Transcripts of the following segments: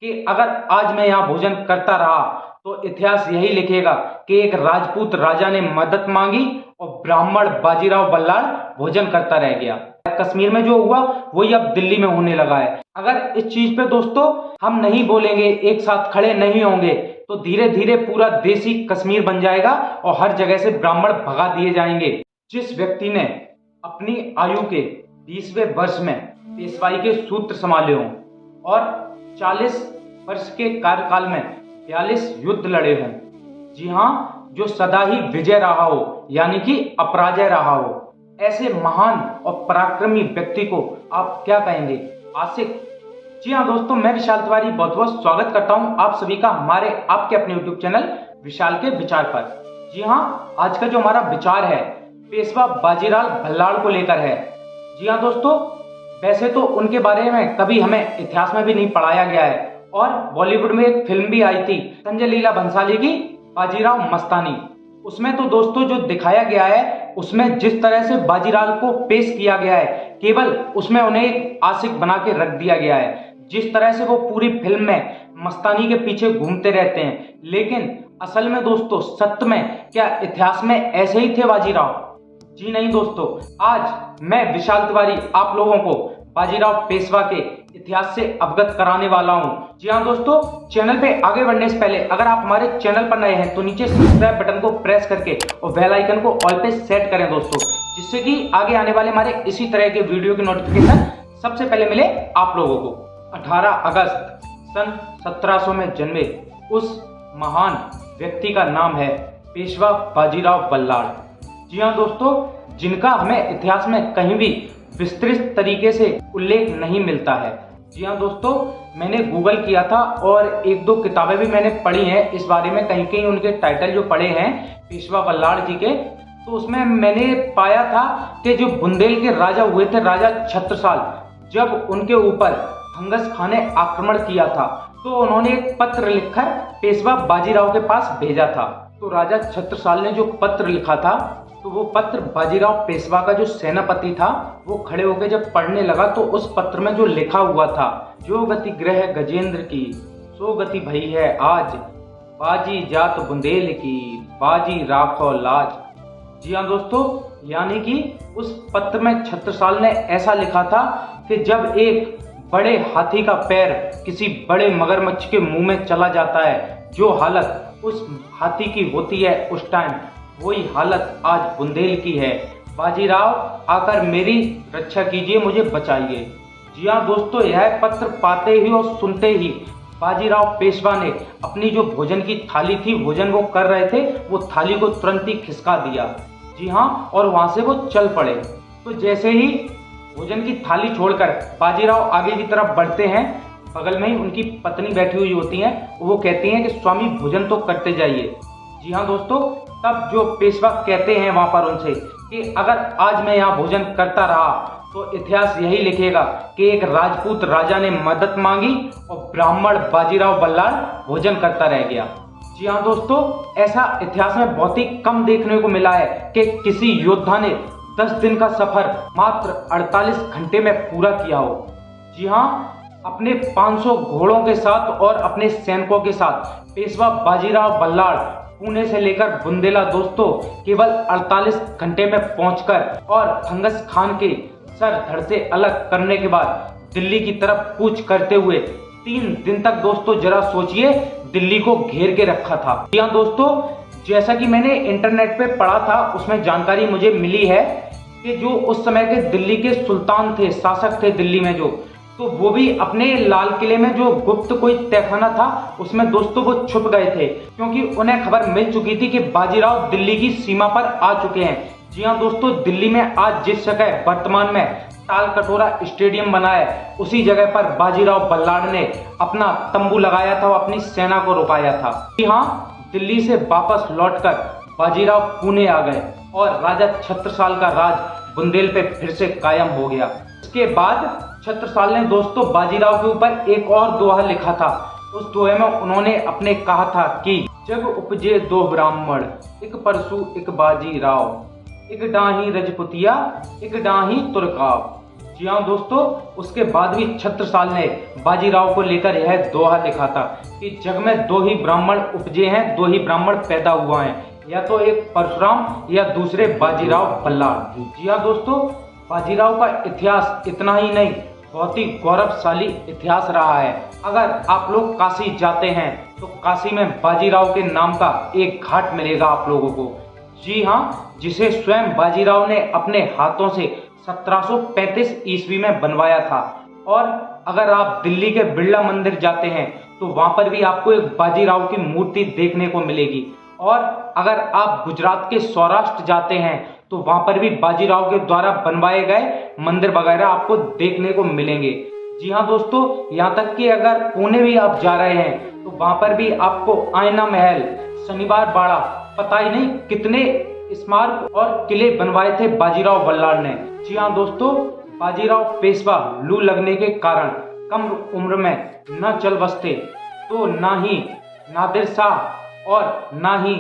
कि अगर आज मैं यहाँ भोजन करता रहा तो इतिहास यही लिखेगा कि एक राजपूत राजा ने मदद मांगी और ब्राह्मण बाजीराव बल्लाळ भोजन करता रह गया। कश्मीर में जो हुआ वही अब दिल्ली में होने लगा है। अगर इस चीज पे दोस्तों हम नहीं बोलेंगे, एक साथ खड़े नहीं होंगे, तो धीरे धीरे पूरा देश ही कश्मीर बन जाएगा और हर जगह से ब्राह्मण भगा दिए जाएंगे। जिस व्यक्ति ने अपनी आयु के 20वें वर्ष में पेशवाई के सूत्र संभाले हों और 40 वर्ष के कार्यकाल में 42 युद्ध लड़े हों, जी हाँ, जो सदा ही विजय रहा हो यानी कि अपराजय रहा हो, ऐसे महान और पराक्रमी व्यक्ति को आप क्या कहेंगे? आशिक। जी हाँ दोस्तों, मैं विशाल तिवारी बहुत बहुत स्वागत करता हूँ आप सभी का हमारे आपके अपने यूट्यूब चैनल विशाल के विचार पर। जी हाँ, आज का जो हमारा विचार है पेशवा बाजीराव बल्लाळ को लेकर है। जी हाँ दोस्तों, वैसे तो उनके बारे में कभी हमें इतिहास में भी नहीं पढ़ाया गया है और बॉलीवुड में एक फिल्म भी आई थी संजय लीला भंसाली की, बाजीराव मस्तानी। उसमें तो दोस्तों जो दिखाया गया है, उसमें जिस तरह से बाजीराव को पेश किया गया है, केवल उसमें उन्हें एक आशिक बना के रख दिया गया है। जिस तरह से वो पूरी फिल्म में मस्तानी के पीछे घूमते रहते हैं, लेकिन असल में दोस्तों सत्य में क्या इतिहास में ऐसे ही थे बाजीराव? जी नहीं दोस्तों, आज मैं विशाल तिवारी आप लोगों को बाजीराव पेशवा के इतिहास से अवगत कराने वाला हूं। जी हाँ दोस्तों, चैनल पे आगे बढ़ने से पहले अगर आप हमारे चैनल पर नए हैं तो नीचे सब्सक्राइब बटन को प्रेस करके और बेल आइकन को ऑल पे सेट करें दोस्तों, जिससे कि आगे आने वाले हमारे इसी तरह के वीडियो की नोटिफिकेशन सबसे पहले मिले आप लोगों को। 18 अगस्त सन 1700 में जन्मे उस महान व्यक्ति का नाम है पेशवा बाजीराव बल्लाळ। जी हाँ दोस्तों, जिनका हमें इतिहास में कहीं भी विस्तृत तरीके से उल्लेख नहीं मिलता है। जी हाँ दोस्तों, मैंने गूगल किया था और एक दो किताबें भी मैंने पढ़ी हैं इस बारे में, कहीं कहीं उनके टाइटल जो पढ़े हैं पेशवा बल्लाळ जी के, तो उसमें मैंने पाया था कि जो बुंदेल के राजा हुए थे, राजा छत्रसाल, जब उनके ऊपर फंगस खान ने आक्रमण किया था तो उन्होंने एक पत्र लिखकर पेशवा बाजीराव के पास भेजा था। तो राजा छत्रसाल ने जो पत्र लिखा था, तो वो पत्र बाजीराव पेशवा का जो सेनापति था वो खड़े होकर जब पढ़ने लगा तो उस पत्र में जो लिखा हुआ था, जो गति ग्रह गजेंद्र की सो गति भई है आज, बाजी जात बुंदेल की बाजी राखो लाज। जी हाँ दोस्तों, यानी कि उस पत्र में छत्रसाल ने ऐसा लिखा था कि जब एक बड़े हाथी का पैर किसी बड़े मगरमच्छ के मुंह में चला जाता है, जो हालत उस हाथी की होती है उस टाइम, वही हालत आज बुंदेल की है। बाजीराव आकर मेरी रक्षा कीजिए, मुझे बचाइए। जी हाँ दोस्तों, यह पत्र पाते ही और सुनते ही बाजीराव पेशवा ने अपनी जो भोजन की थाली थी, भोजन वो कर रहे थे, वो थाली को तुरंत ही खिसका दिया। जी हाँ, और वहां से वो चल पड़े। तो जैसे ही भोजन की थाली छोड़कर बाजीराव आगे की तरफ बढ़ते हैं, बगल में ही उनकी पत्नी बैठी हुई होती हैं, वो कहती हैं कि स्वामी भोजन तो करते जाइए। जी हाँ दोस्तों, तब जो पेशवा कहते हैं वहां पर उनसे कि अगर आज मैं यहाँ भोजन करता रहा तो इतिहास यही लिखेगा कि एक राजपूत राजा ने मदद मांगी और ब्राह्मण बाजीराव बल्लाळ भोजन करता रह गया। जी हाँ दोस्तों, ऐसा इतिहास में बहुत ही कम देखने को मिला है कि किसी योद्धा ने 10 दिन का सफर मात्र 48 घंटे में पूरा किया हो। जी हाँ, अपने 500 घोड़ों के साथ और अपने सैनिकों के साथ पेशवा बाजीराव बल्लाळ पुणे से लेकर बुंदेला दोस्तों केवल 48 घंटे में पहुंचकर और फंगस खान के सर धड़ से अलग करने के बाद दिल्ली की तरफ कूच करते हुए 3 दिन तक दोस्तों जरा सोचिए दिल्ली को घेर के रखा था। जी हाँ दोस्तों, जैसा कि मैंने इंटरनेट पे पढ़ा था, उसमें जानकारी मुझे मिली है कि जो उस समय के दिल्ली के सुल्तान थे, शासक थे दिल्ली में जो, तो वो भी अपने लाल किले में जो गुप्त कोई तहखाना था उसमें दोस्तों वो छुप गए थे, क्योंकि उन्हें खबर मिल चुकी थी कि बाजीराव दिल्ली की सीमा पर आ चुके हैं। जी हाँ दोस्तों, दिल्ली में आज जिस जगह वर्तमान में ताल कटोरा स्टेडियम बना है, उसी जगह पर बाजीराव बल्लाळ ने अपना तंबू लगाया था और अपनी सेना को रुकाया था। जी हाँ, दिल्ली से वापस लौटकर बाजीराव पुणे आ गए और राजा छत्रसाल का राज बुंदेल पे फिर से कायम हो गया। इसके बाद छत्रसाल ने दोस्तों बाजीराव के ऊपर एक और दोहा लिखा था। उस दोहे में उन्होंने अपने कहा था कि जब उपजे दो ब्राह्मण, एक परशु एक बाजीराव, एक डाही रजपुतिया एक डाही तुर्काव। जी हाँ दोस्तों, उसके बाद भी छत्रसाल ने बाजीराव को लेकर यह दोहा लिखा था कि जग में दो ही ब्राह्मण उपजे हैं, दो ही ब्राह्मण पैदा हुआ है, या तो एक परशुराम या दूसरे बाजीराव बल्लाळ। जी हाँ दोस्तों, बाजीराव का इतिहास इतना ही नहीं, बहुत ही गौरवशाली इतिहास रहा है। अगर आप लोग काशी जाते हैं तो काशी में बाजीराव के नाम का एक घाट मिलेगा आप लोगों को। जी हाँ, जिसे स्वयं बाजीराव ने अपने हाथों से 1735 ईस्वी में बनवाया था। और अगर आप दिल्ली के बिरला मंदिर जाते हैं तो वहां पर भी आपको एक बाजीराव की मूर्ति देखने को मिलेगी। और अगर आप गुजरात के सौराष्ट्र जाते हैं तो वहां पर भी बाजीराव के द्वारा बनवाए गए मंदिर वगैरह आपको देखने को मिलेंगे। जी हाँ दोस्तों, यहाँ तक कि अगर पुणे भी आप जा रहे हैं तो वहां पर भी आपको आईना महल, शनिवार बाड़ा, पता ही नहीं कितने स्मारक और किले बनवाए थे बाजीराव बल्लाळ ने। जी हाँ दोस्तों, बाजीराव पेशवा लू लगने के कारण कम उम्र में न चल बसते तो ना ही नादिर शाह और ना ही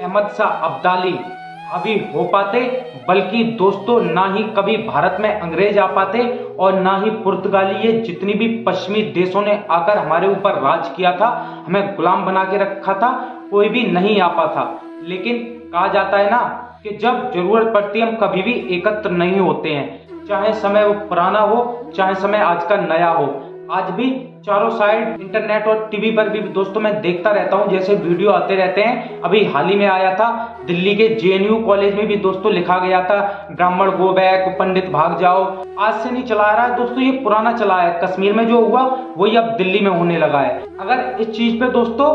अहमद शाह अब्दाली हावी हो पाते, बल्कि दोस्तों ना ही कभी भारत में अंग्रेज आ पाते और ना ही पुर्तगाली, ये जितनी भी पश्चिमी देशों ने आकर हमारे ऊपर राज किया था, हमें गुलाम बना के रखा था, कोई भी नहीं आ पाता। लेकिन कहा जाता है ना कि जब जरूरत पड़ती है हम कभी भी एकत्र नहीं होते हैं, चाहे समय वो पुराना हो चाहे समय आज का नया हो। आज भी चारों साइड इंटरनेट और टीवी पर भी दोस्तों मैं देखता रहता हूं, जैसे वीडियो आते रहते हैं। अभी हाल ही में आया था दिल्ली के जेएनयू कॉलेज में भी दोस्तों लिखा गया था, ब्राह्मण गो बैक, पंडित भाग जाओ। आज से नहीं चला आ रहा है दोस्तों, ये पुराना चला है। कश्मीर में जो हुआ वही अब दिल्ली में होने लगा है। अगर इस चीज पे दोस्तों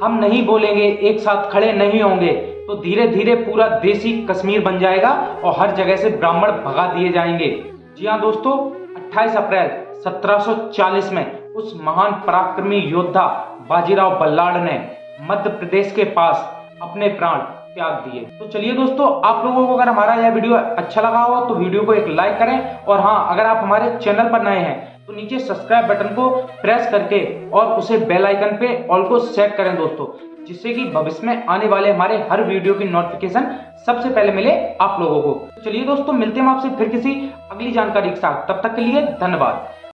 हम नहीं बोलेंगे, एक साथ खड़े नहीं होंगे, तो धीरे धीरे पूरा देश ही कश्मीर बन जाएगा और हर जगह से ब्राह्मण भगा दिए जाएंगे। जी हाँ दोस्तों, 28 अप्रैल 1740 में उस महान पराक्रमी योद्धा बाजीराव बल्लाळ ने मध्य प्रदेश के पास अपने प्राण त्याग दिए। तो चलिए दोस्तों, आप लोगों को अगर हमारा यह वीडियो अच्छा लगा हो तो वीडियो को एक लाइक करें। और हाँ, अगर आप हमारे चैनल पर नए हैं तो नीचे सब्सक्राइब बटन को प्रेस करके और उसे बेल आइकन पे ऑल को सेट करें दोस्तों, जिससे कि भविष्य में आने वाले हमारे हर वीडियो की नोटिफिकेशन सबसे पहले मिले आप लोगों को। चलिए दोस्तों, मिलते हैं आपसे फिर किसी अगली जानकारी के साथ। तब तक के लिए धन्यवाद।